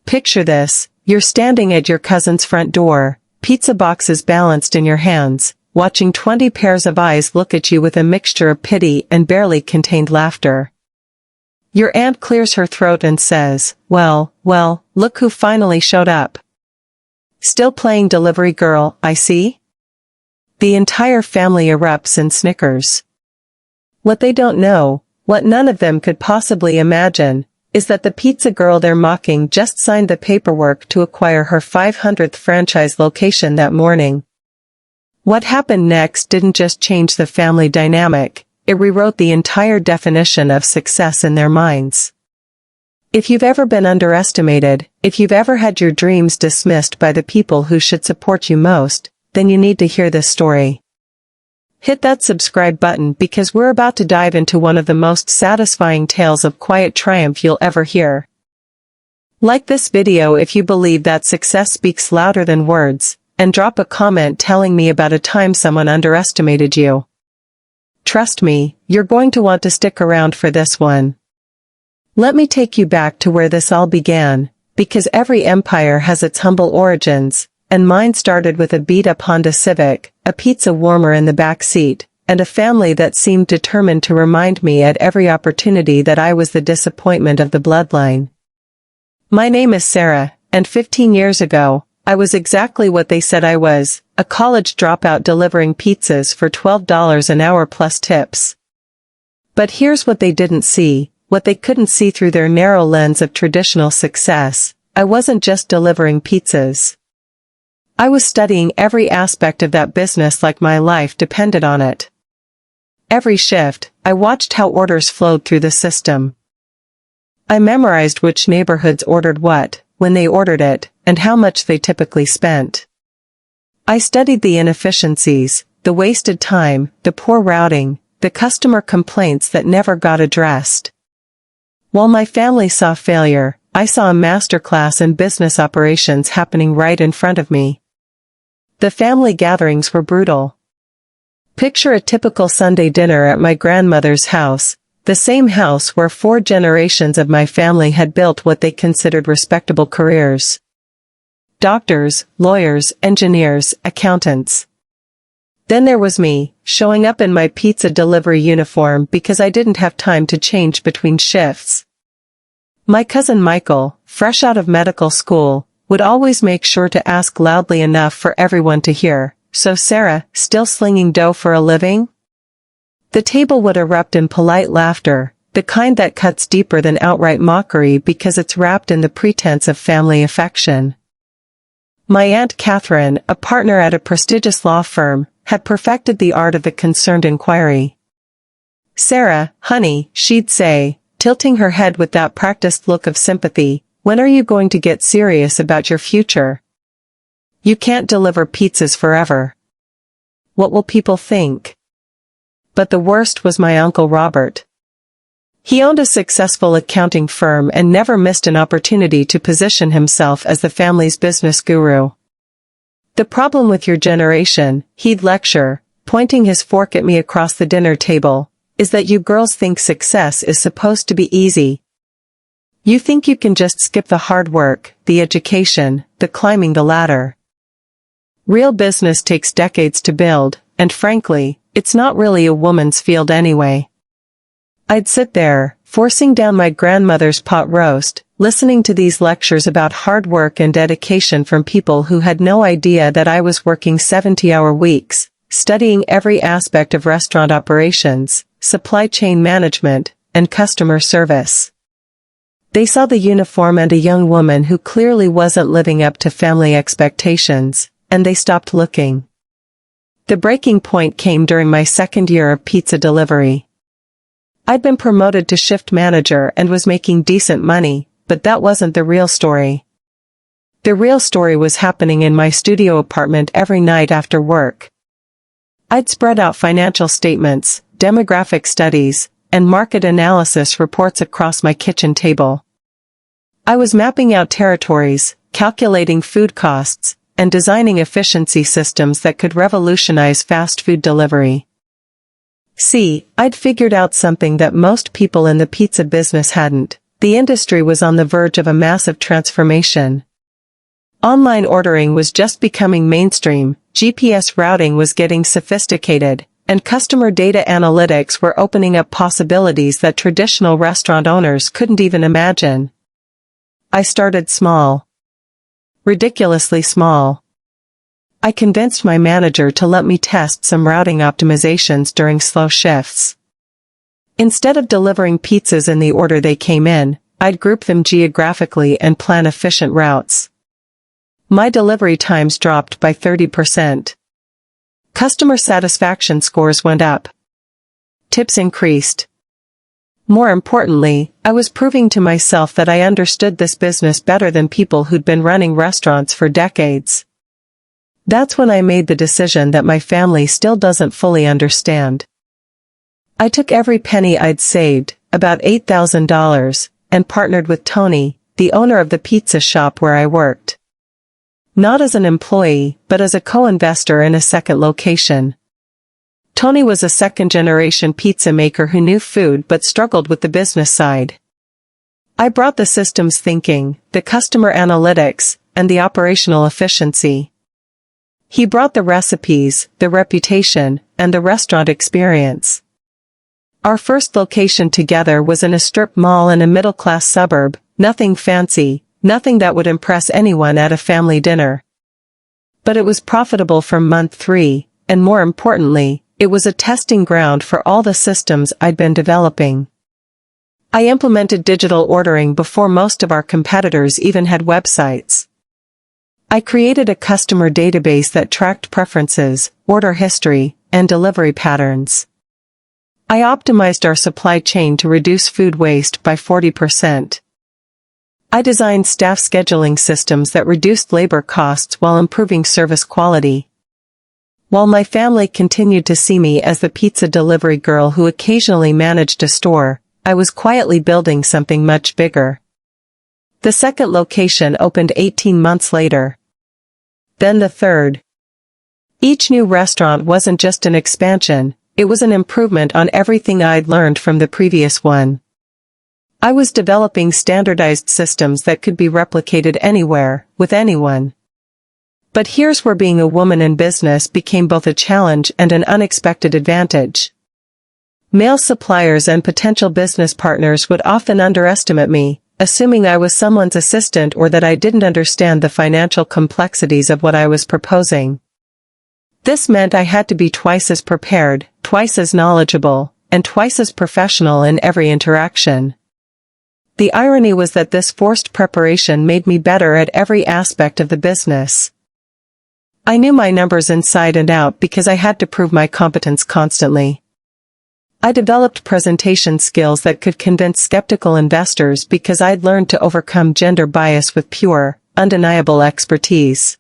Picture this, you're standing at your cousin's front door, pizza boxes balanced in your hands, watching 20 pairs of eyes look at you with a mixture of pity and barely contained laughter. Your aunt clears her throat and says, well, look who finally showed up. Still playing delivery girl, I see? The entire family erupts in snickers. What they don't know, what none of them could possibly imagine, is that the pizza girl they're mocking just signed the paperwork to acquire her 500th franchise location that morning. What happened next didn't just change the family dynamic, it rewrote the entire definition of success in their minds. If you've ever been underestimated, if you've ever had your dreams dismissed by the people who should support you most, then you need to hear this story. Hit that subscribe button because we're about to dive into one of the most satisfying tales of quiet triumph you'll ever hear. Like this video if you believe that success speaks louder than words, and drop a comment telling me about a time someone underestimated you. Trust me, you're going to want to stick around for this one. Let me take you back to where this all began, because every empire has its humble origins, and mine started with a beat-up Honda Civic, a pizza warmer in the back seat, and a family that seemed determined to remind me at every opportunity that I was the disappointment of the bloodline. My name is Sarah, and 15 years ago, I was exactly what they said I was, a college dropout delivering pizzas for $12 an hour plus tips. But here's what they didn't see, what they couldn't see through their narrow lens of traditional success. I wasn't just delivering pizzas. I was studying every aspect of that business like my life depended on it. Every shift, I watched how orders flowed through the system. I memorized which neighborhoods ordered what, when they ordered it, and how much they typically spent. I studied the inefficiencies, the wasted time, the poor routing, the customer complaints that never got addressed. While my family saw failure, I saw a masterclass in business operations happening right in front of me. The family gatherings were brutal. Picture a typical Sunday dinner at my grandmother's house, the same house where 4 generations of my family had built what they considered respectable careers. Doctors, lawyers, engineers, accountants. Then there was me, showing up in my pizza delivery uniform because I didn't have time to change between shifts. My cousin Michael, fresh out of medical school, would always make sure to ask loudly enough for everyone to hear, "So Sarah, still slinging dough for a living?" The table would erupt in polite laughter, the kind that cuts deeper than outright mockery because it's wrapped in the pretense of family affection. My Aunt Catherine, a partner at a prestigious law firm, had perfected the art of the concerned inquiry. "Sarah, honey," she'd say, tilting her head with that practiced look of sympathy, "when are you going to get serious about your future? You can't deliver pizzas forever. What will people think?" But the worst was my Uncle Robert. He owned a successful accounting firm and never missed an opportunity to position himself as the family's business guru. "The problem with your generation," he'd lecture, pointing his fork at me across the dinner table, "is that you girls think success is supposed to be easy. You think you can just skip the hard work, the education, the climbing the ladder. Real business takes decades to build, and frankly, it's not really a woman's field anyway." I'd sit there, forcing down my grandmother's pot roast, listening to these lectures about hard work and dedication from people who had no idea that I was working 70-hour weeks, studying every aspect of restaurant operations, supply chain management, and customer service. They saw the uniform and a young woman who clearly wasn't living up to family expectations, and they stopped looking. The breaking point came during my second year of pizza delivery. I'd been promoted to shift manager and was making decent money, but that wasn't the real story. The real story was happening in my studio apartment every night after work. I'd spread out financial statements, demographic studies, and market analysis reports across my kitchen table. I was mapping out territories, calculating food costs, and designing efficiency systems that could revolutionize fast food delivery. See, I'd figured out something that most people in the pizza business hadn't. The industry was on the verge of a massive transformation. Online ordering was just becoming mainstream, GPS routing was getting sophisticated, and customer data analytics were opening up possibilities that traditional restaurant owners couldn't even imagine. I started small. Ridiculously small. I convinced my manager to let me test some routing optimizations during slow shifts. Instead of delivering pizzas in the order they came in, I'd group them geographically and plan efficient routes. My delivery times dropped by 30%. Customer satisfaction scores went up. Tips increased. More importantly, I was proving to myself that I understood this business better than people who'd been running restaurants for decades. That's when I made the decision that my family still doesn't fully understand. I took every penny I'd saved, about $8,000, and partnered with Tony, the owner of the pizza shop where I worked. Not as an employee, but as a co-investor in a second location. Tony was a second-generation pizza maker who knew food but struggled with the business side. I brought the systems thinking, the customer analytics, and the operational efficiency. He brought the recipes, the reputation, and the restaurant experience. Our first location together was in a strip mall in a middle-class suburb, nothing fancy, nothing that would impress anyone at a family dinner. But it was profitable from month 3, and more importantly, it was a testing ground for all the systems I'd been developing. I implemented digital ordering before most of our competitors even had websites. I created a customer database that tracked preferences, order history, and delivery patterns. I optimized our supply chain to reduce food waste by 40%. I designed staff scheduling systems that reduced labor costs while improving service quality. While my family continued to see me as the pizza delivery girl who occasionally managed a store, I was quietly building something much bigger. The second location opened 18 months later. Then the third. Each new restaurant wasn't just an expansion, it was an improvement on everything I'd learned from the previous one. I was developing standardized systems that could be replicated anywhere, with anyone. But here's where being a woman in business became both a challenge and an unexpected advantage. Male suppliers and potential business partners would often underestimate me, assuming I was someone's assistant or that I didn't understand the financial complexities of what I was proposing. This meant I had to be twice as prepared, twice as knowledgeable, and twice as professional in every interaction. The irony was that this forced preparation made me better at every aspect of the business. I knew my numbers inside and out because I had to prove my competence constantly. I developed presentation skills that could convince skeptical investors because I'd learned to overcome gender bias with pure, undeniable expertise.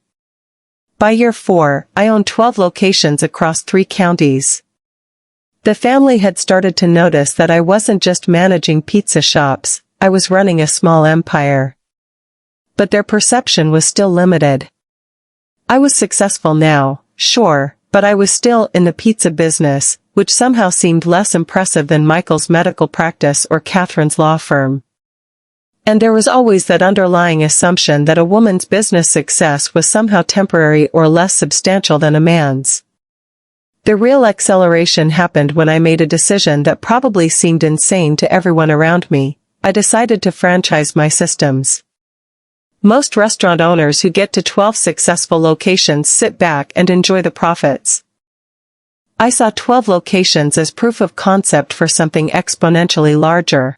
By year 4, I owned 12 locations across 3 counties. The family had started to notice that I wasn't just managing pizza shops, I was running a small empire. But their perception was still limited. I was successful now, sure, but I was still in the pizza business, which somehow seemed less impressive than Michael's medical practice or Catherine's law firm. And there was always that underlying assumption that a woman's business success was somehow temporary or less substantial than a man's. The real acceleration happened when I made a decision that probably seemed insane to everyone around me. I decided to franchise my systems. Most restaurant owners who get to 12 successful locations sit back and enjoy the profits. I saw 12 locations as proof of concept for something exponentially larger.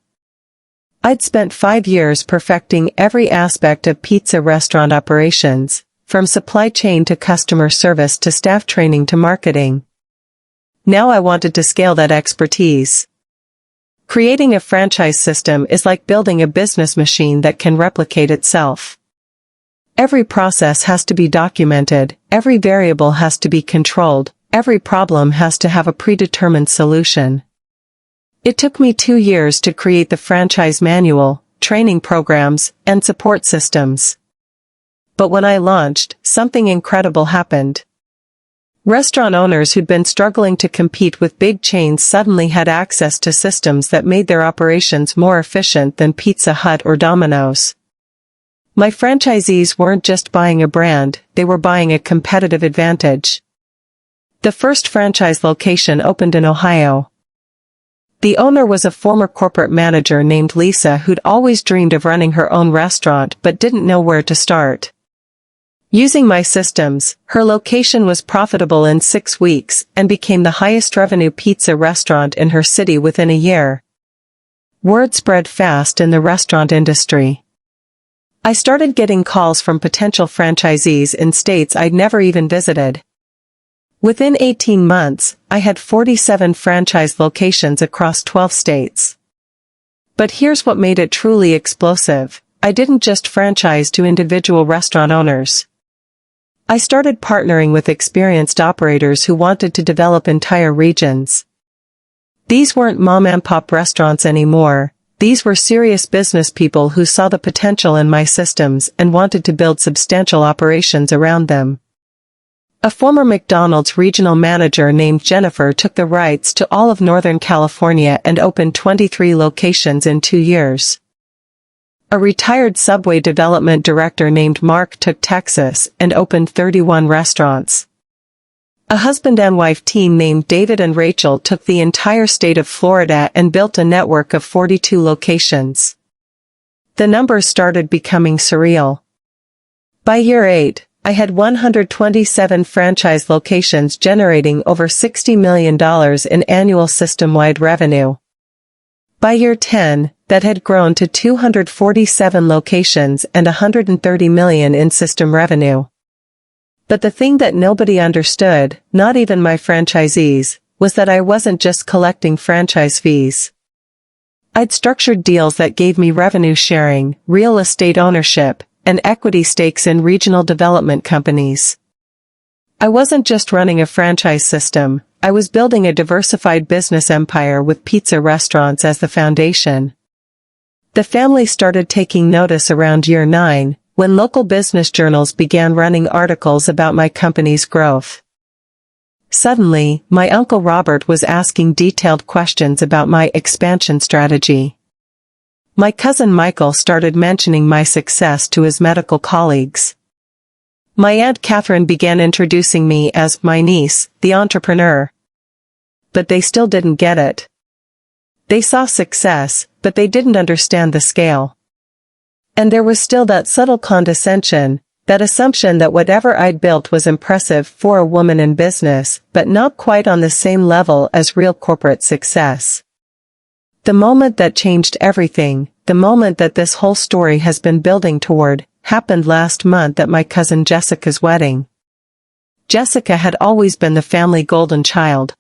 I'd spent 5 years perfecting every aspect of pizza restaurant operations, from supply chain to customer service to staff training to marketing. Now I wanted to scale that expertise. Creating a franchise system is like building a business machine that can replicate itself. Every process has to be documented, every variable has to be controlled, every problem has to have a predetermined solution. It took me 2 years to create the franchise manual, training programs, and support systems. But when I launched, something incredible happened. Restaurant owners who'd been struggling to compete with big chains suddenly had access to systems that made their operations more efficient than Pizza Hut or Domino's. My franchisees weren't just buying a brand, they were buying a competitive advantage. The first franchise location opened in Ohio. The owner was a former corporate manager named Lisa who'd always dreamed of running her own restaurant but didn't know where to start. Using my systems, her location was profitable in 6 weeks and became the highest revenue pizza restaurant in her city within a year. Word spread fast in the restaurant industry. I started getting calls from potential franchisees in states I'd never even visited. Within 18 months, I had 47 franchise locations across 12 states. But here's what made it truly explosive. I didn't just franchise to individual restaurant owners. I started partnering with experienced operators who wanted to develop entire regions. These weren't mom-and-pop restaurants anymore. These were serious business people who saw the potential in my systems and wanted to build substantial operations around them. A former McDonald's regional manager named Jennifer took the rights to all of Northern California and opened 23 locations in 2 years. A retired Subway development director named Mark took Texas and opened 31 restaurants. A husband and wife team named David and Rachel took the entire state of Florida and built a network of 42 locations. The numbers started becoming surreal. By year 8, I had 127 franchise locations generating over $60 million in annual system-wide revenue. By year 10, that had grown to 247 locations and $130 million in system revenue. But the thing that nobody understood, not even my franchisees, was that I wasn't just collecting franchise fees. I'd structured deals that gave me revenue sharing, real estate ownership, and equity stakes in regional development companies. I wasn't just running a franchise system, I was building a diversified business empire with pizza restaurants as the foundation. The family started taking notice around year 9, when local business journals began running articles about my company's growth. Suddenly, my Uncle Robert was asking detailed questions about my expansion strategy. My cousin Michael started mentioning my success to his medical colleagues. My Aunt Catherine began introducing me as my niece, the entrepreneur. But they still didn't get it. They saw success, but they didn't understand the scale. And there was still that subtle condescension, that assumption that whatever I'd built was impressive for a woman in business, but not quite on the same level as real corporate success. The moment that changed everything, the moment that this whole story has been building toward, happened last month at my cousin Jessica's wedding. Jessica had always been the family golden child.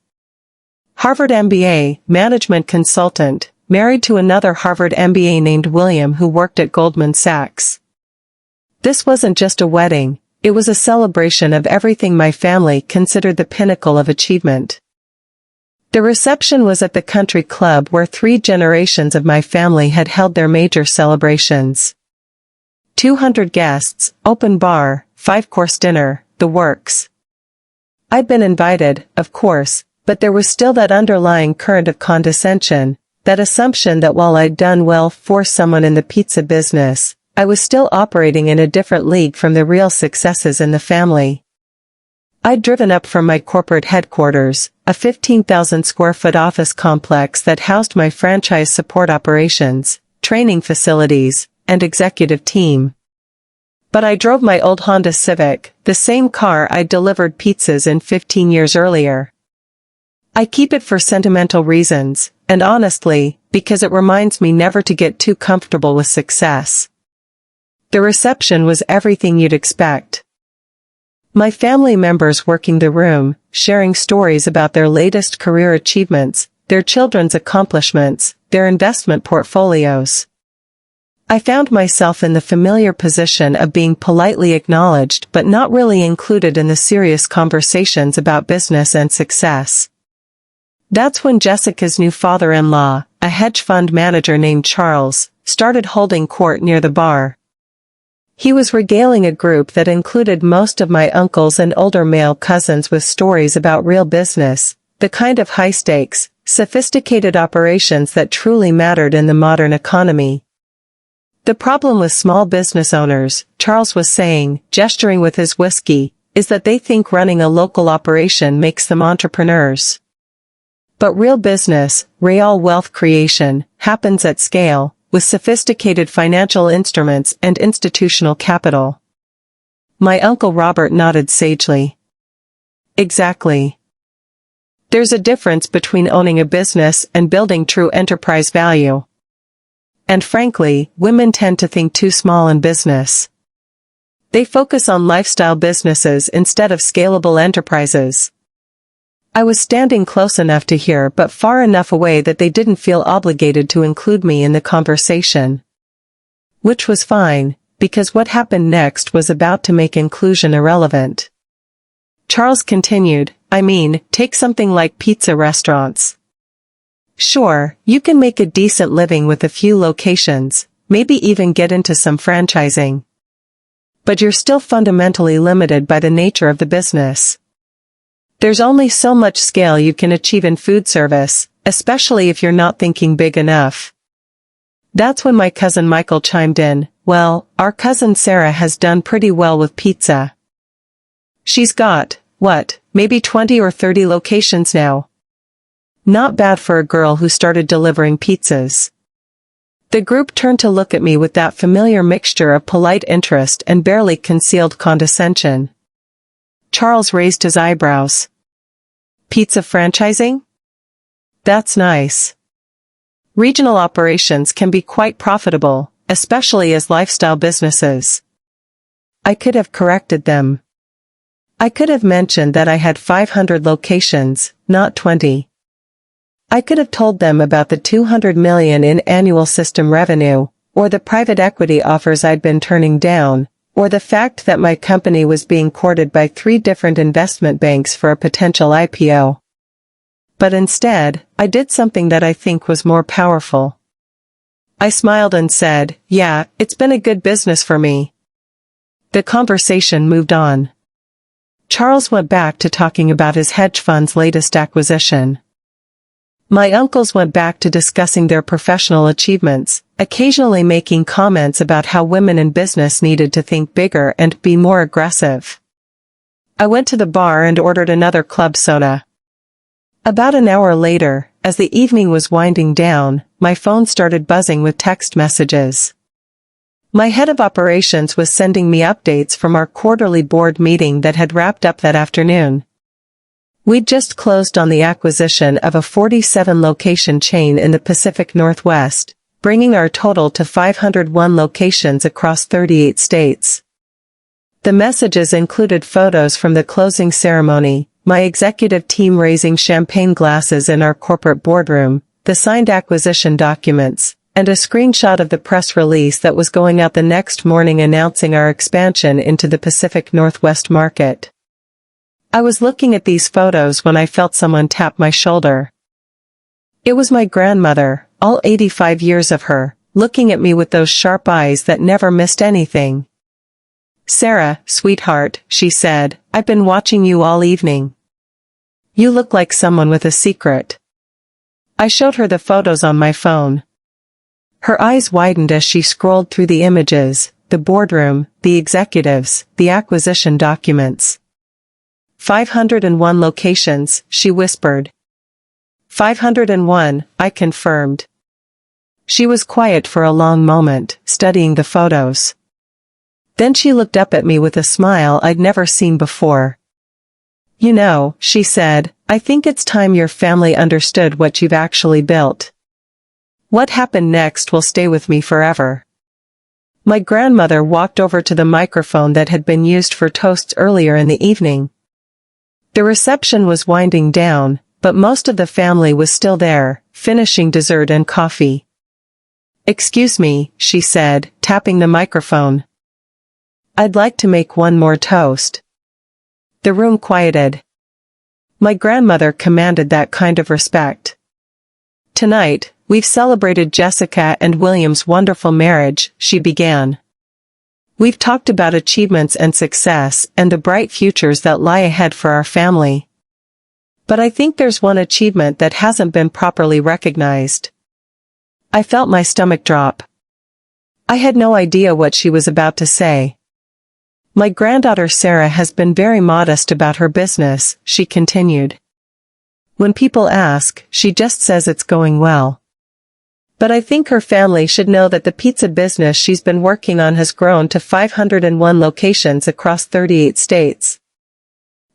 Harvard MBA, management consultant, married to another Harvard MBA named William who worked at Goldman Sachs. This wasn't just a wedding, it was a celebration of everything my family considered the pinnacle of achievement. The reception was at the country club where 3 generations of my family had held their major celebrations. 200 guests, open bar, 5-course dinner, the works. I'd been invited, of course, but there was still that underlying current of condescension, that assumption that while I'd done well for someone in the pizza business, I was still operating in a different league from the real successes in the family. I'd driven up from my corporate headquarters, a 15,000 square foot office complex that housed my franchise support operations, training facilities, and executive team. But I drove my old Honda Civic, the same car I'd delivered pizzas in 15 years earlier. I keep it for sentimental reasons, and honestly, because it reminds me never to get too comfortable with success. The reception was everything you'd expect. My family members working the room, sharing stories about their latest career achievements, their children's accomplishments, their investment portfolios. I found myself in the familiar position of being politely acknowledged but not really included in the serious conversations about business and success. That's when Jessica's new father-in-law, a hedge fund manager named Charles, started holding court near the bar. He was regaling a group that included most of my uncles and older male cousins with stories about real business, the kind of high-stakes, sophisticated operations that truly mattered in the modern economy. The problem with small business owners, Charles was saying, gesturing with his whiskey, is that they think running a local operation makes them entrepreneurs. But real business, real wealth creation, happens at scale, with sophisticated financial instruments and institutional capital. My Uncle Robert nodded sagely. Exactly. There's a difference between owning a business and building true enterprise value. And frankly, women tend to think too small in business. They focus on lifestyle businesses instead of scalable enterprises. I was standing close enough to hear but far enough away that they didn't feel obligated to include me in the conversation. Which was fine, because what happened next was about to make inclusion irrelevant. Charles continued, take something like pizza restaurants. Sure, you can make a decent living with a few locations, maybe even get into some franchising. But you're still fundamentally limited by the nature of the business. There's only so much scale you can achieve in food service, especially if you're not thinking big enough. That's when my cousin Michael chimed in, well, our cousin Sarah has done pretty well with pizza. She's got, maybe 20 or 30 locations now. Not bad for a girl who started delivering pizzas. The group turned to look at me with that familiar mixture of polite interest and barely concealed condescension. Charles raised his eyebrows. Pizza franchising? That's nice. Regional operations can be quite profitable, especially as lifestyle businesses. I could have corrected them. I could have mentioned that I had 500 locations, not 20. I could have told them about the $200 million in annual system revenue, or the private equity offers I'd been turning down, or the fact that my company was being courted by 3 different investment banks for a potential IPO. But instead, I did something that I think was more powerful. I smiled and said, yeah, it's been a good business for me. The conversation moved on. Charles went back to talking about his hedge fund's latest acquisition. My uncles went back to discussing their professional achievements, occasionally making comments about how women in business needed to think bigger and be more aggressive. I went to the bar and ordered another club soda. About an hour later, as the evening was winding down, my phone started buzzing with text messages. My head of operations was sending me updates from our quarterly board meeting that had wrapped up that afternoon. We'd just closed on the acquisition of a 47-location chain in the Pacific Northwest, bringing our total to 501 locations across 38 states. The messages included photos from the closing ceremony, my executive team raising champagne glasses in our corporate boardroom, the signed acquisition documents, and a screenshot of the press release that was going out the next morning announcing our expansion into the Pacific Northwest market. I was looking at these photos when I felt someone tap my shoulder. It was my grandmother, all 85 years of her, looking at me with those sharp eyes that never missed anything. Sarah, sweetheart, she said, I've been watching you all evening. You look like someone with a secret. I showed her the photos on my phone. Her eyes widened as she scrolled through the images, the boardroom, the executives, the acquisition documents. 501 locations, she whispered. 501, I confirmed. She was quiet for a long moment, studying the photos. Then she looked up at me with a smile I'd never seen before. You know, she said, I think it's time your family understood what you've actually built. What happened next will stay with me forever. My grandmother walked over to the microphone that had been used for toasts earlier in the evening. The reception was winding down, but most of the family was still there, finishing dessert and coffee. Excuse me, she said, tapping the microphone. I'd like to make one more toast. The room quieted. My grandmother commanded that kind of respect. Tonight, we've celebrated Jessica and William's wonderful marriage, she began. We've talked about achievements and success and the bright futures that lie ahead for our family. But I think there's one achievement that hasn't been properly recognized. I felt my stomach drop. I had no idea what she was about to say. My granddaughter Sarah has been very modest about her business, she continued. When people ask, she just says it's going well. But I think her family should know that the pizza business she's been working on has grown to 501 locations across 38 states.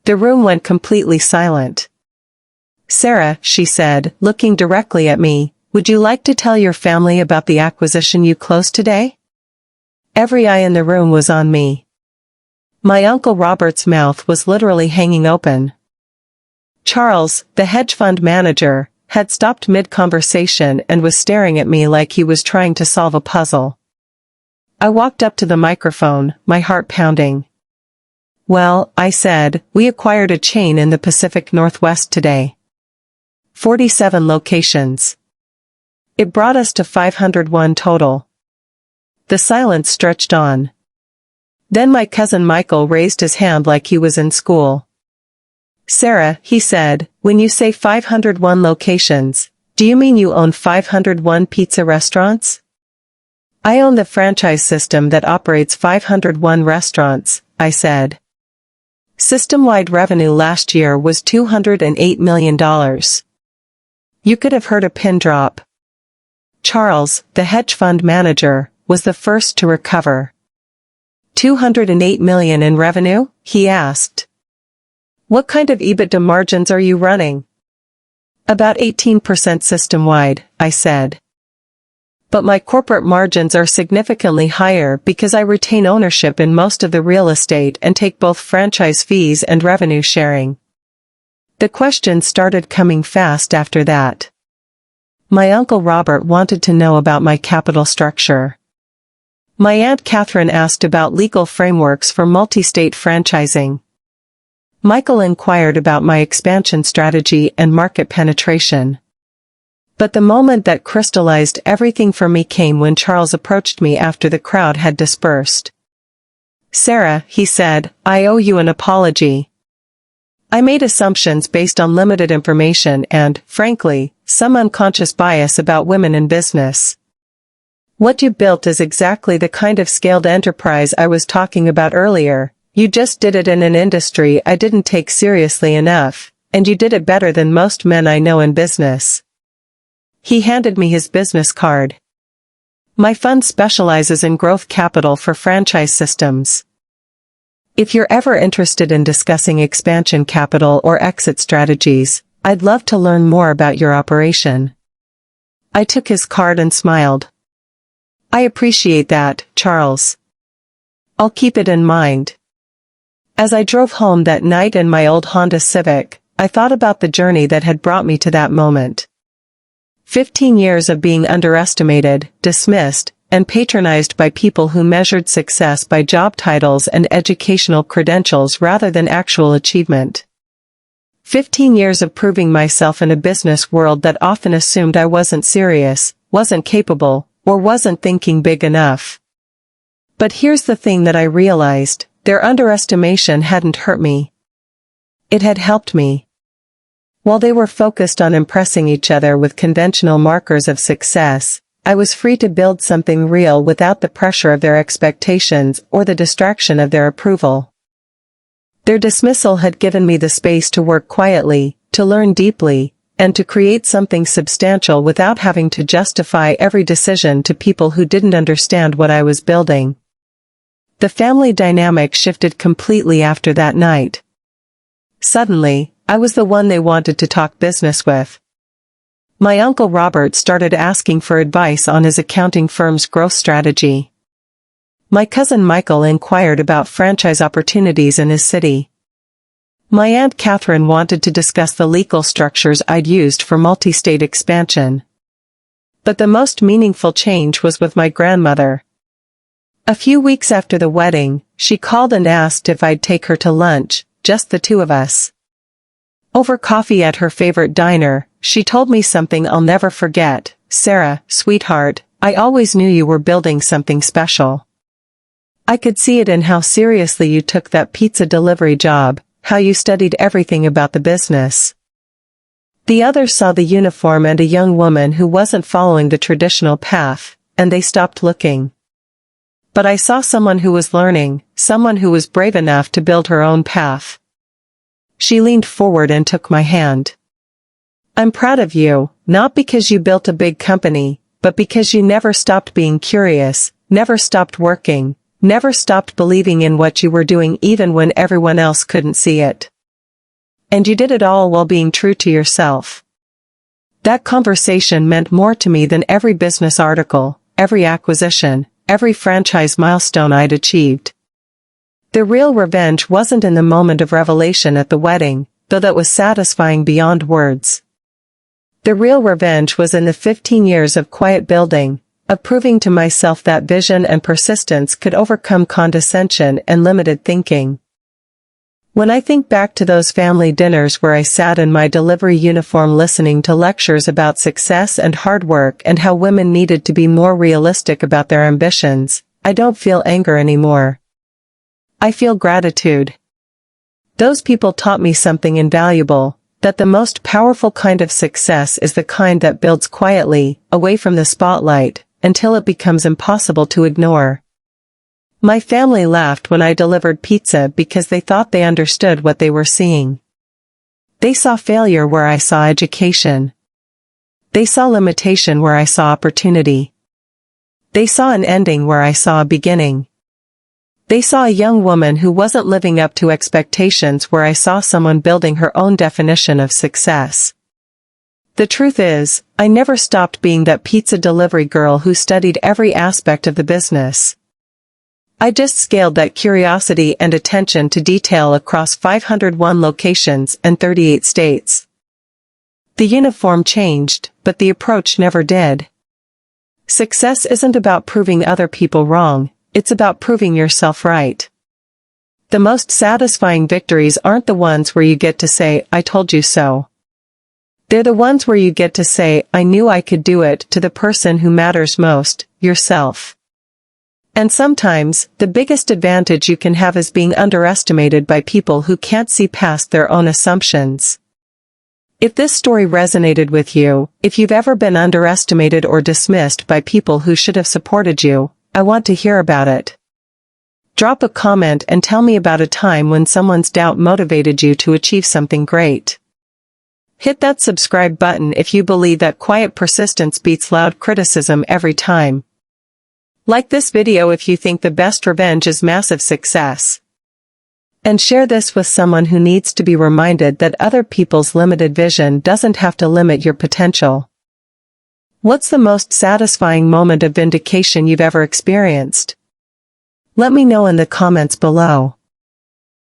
The room went completely silent. Sarah, she said, looking directly at me, would you like to tell your family about the acquisition you closed today? Every eye in the room was on me. My Uncle Robert's mouth was literally hanging open. Charles, the hedge fund manager, had stopped mid-conversation and was staring at me like he was trying to solve a puzzle. I walked up to the microphone, my heart pounding. Well, I said, we acquired a chain in the Pacific Northwest today. 47 locations. It brought us to 501 total. The silence stretched on. Then my cousin Michael raised his hand like he was in school. Sarah, he said, when you say 501 locations, do you mean you own 501 pizza restaurants? I own the franchise system that operates 501 restaurants, I said. System-wide revenue last year was $208 million. You could have heard a pin drop. Charles, the hedge fund manager, was the first to recover. $208 million in revenue? He asked. What kind of EBITDA margins are you running? About 18% system-wide, I said. But my corporate margins are significantly higher because I retain ownership in most of the real estate and take both franchise fees and revenue sharing. The questions started coming fast after that. My Uncle Robert wanted to know about my capital structure. My Aunt Catherine asked about legal frameworks for multi-state franchising. Michael inquired about my expansion strategy and market penetration. But the moment that crystallized everything for me came when Charles approached me after the crowd had dispersed. Sarah, he said, I owe you an apology. I made assumptions based on limited information and, frankly, some unconscious bias about women in business. What you built is exactly the kind of scaled enterprise I was talking about earlier. You just did it in an industry I didn't take seriously enough, and you did it better than most men I know in business. He handed me his business card. My fund specializes in growth capital for franchise systems. If you're ever interested in discussing expansion capital or exit strategies, I'd love to learn more about your operation. I took his card and smiled. I appreciate that, Charles. I'll keep it in mind. As I drove home that night in my old Honda Civic, I thought about the journey that had brought me to that moment. 15 years of being underestimated, dismissed, and patronized by people who measured success by job titles and educational credentials rather than actual achievement. 15 years of proving myself in a business world that often assumed I wasn't serious, wasn't capable, or wasn't thinking big enough. But here's the thing that I realized, their underestimation hadn't hurt me. It had helped me. While they were focused on impressing each other with conventional markers of success, I was free to build something real without the pressure of their expectations or the distraction of their approval. Their dismissal had given me the space to work quietly, to learn deeply, and to create something substantial without having to justify every decision to people who didn't understand what I was building. The family dynamic shifted completely after that night. Suddenly, I was the one they wanted to talk business with. My Uncle Robert started asking for advice on his accounting firm's growth strategy. My cousin Michael inquired about franchise opportunities in his city. My Aunt Catherine wanted to discuss the legal structures I'd used for multi-state expansion. But the most meaningful change was with my grandmother. A few weeks after the wedding, she called and asked if I'd take her to lunch, just the two of us. Over coffee at her favorite diner, she told me something I'll never forget. Sarah, sweetheart, I always knew you were building something special. I could see it in how seriously you took that pizza delivery job, how you studied everything about the business. The others saw the uniform and a young woman who wasn't following the traditional path, and they stopped looking. But I saw someone who was learning, someone who was brave enough to build her own path. She leaned forward and took my hand. I'm proud of you, not because you built a big company, but because you never stopped being curious, never stopped working, never stopped believing in what you were doing even when everyone else couldn't see it. And you did it all while being true to yourself. That conversation meant more to me than every business article, every acquisition, every franchise milestone I'd achieved. The real revenge wasn't in the moment of revelation at the wedding, though that was satisfying beyond words. The real revenge was in the 15 years of quiet building, of proving to myself that vision and persistence could overcome condescension and limited thinking. When I think back to those family dinners where I sat in my delivery uniform listening to lectures about success and hard work and how women needed to be more realistic about their ambitions, I don't feel anger anymore. I feel gratitude. Those people taught me something invaluable, that the most powerful kind of success is the kind that builds quietly, away from the spotlight, until it becomes impossible to ignore. My family laughed when I delivered pizza because they thought they understood what they were seeing. They saw failure where I saw education. They saw limitation where I saw opportunity. They saw an ending where I saw a beginning. They saw a young woman who wasn't living up to expectations where I saw someone building her own definition of success. The truth is, I never stopped being that pizza delivery girl who studied every aspect of the business. I just scaled that curiosity and attention to detail across 501 locations and 38 states. The uniform changed, but the approach never did. Success isn't about proving other people wrong, it's about proving yourself right. The most satisfying victories aren't the ones where you get to say, I told you so. They're the ones where you get to say, I knew I could do it, to the person who matters most, yourself. And sometimes, the biggest advantage you can have is being underestimated by people who can't see past their own assumptions. If this story resonated with you, if you've ever been underestimated or dismissed by people who should have supported you, I want to hear about it. Drop a comment and tell me about a time when someone's doubt motivated you to achieve something great. Hit that subscribe button if you believe that quiet persistence beats loud criticism every time. Like this video if you think the best revenge is massive success. And share this with someone who needs to be reminded that other people's limited vision doesn't have to limit your potential. What's the most satisfying moment of vindication you've ever experienced? Let me know in the comments below.